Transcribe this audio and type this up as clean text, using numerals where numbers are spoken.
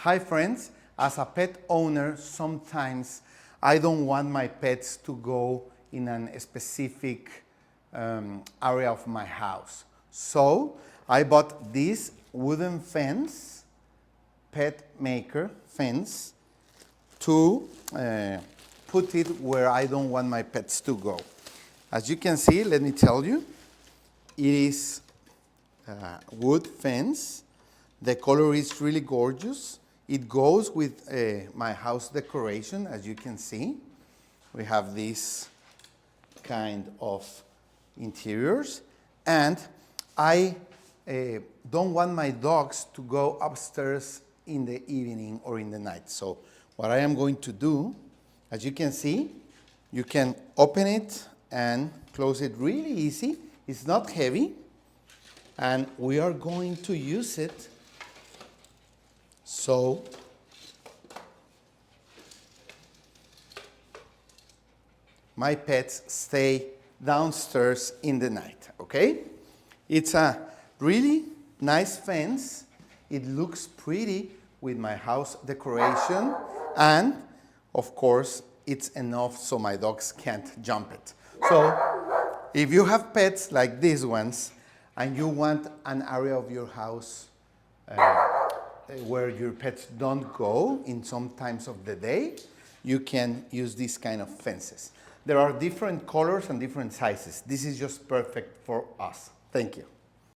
Hi friends, as a pet owner, sometimes I don't want my pets to go in a specific area of my house. So I bought this wooden fence, PETMAKER fence, to put it where I don't want my pets to go. As you can see, let me tell you, it is a wood fence. The color is really gorgeous. It goes with my house decoration, as you can see. We have this kind of interiors. And I don't want my dogs to go upstairs in the evening or in the night. So what I am going to do, as you can see, you can open it and close it really easy. It's not heavy. And we are going to use it so my pets stay downstairs in the night, okay? It's a really nice fence. It looks pretty with my house decoration, and of course it's enough so my dogs can't jump it. So if you have pets like these ones and you want an area of your house where your pets don't go in some times of the day, you can use these kind of fences. There are different colors and different sizes. This is just perfect for us. Thank you.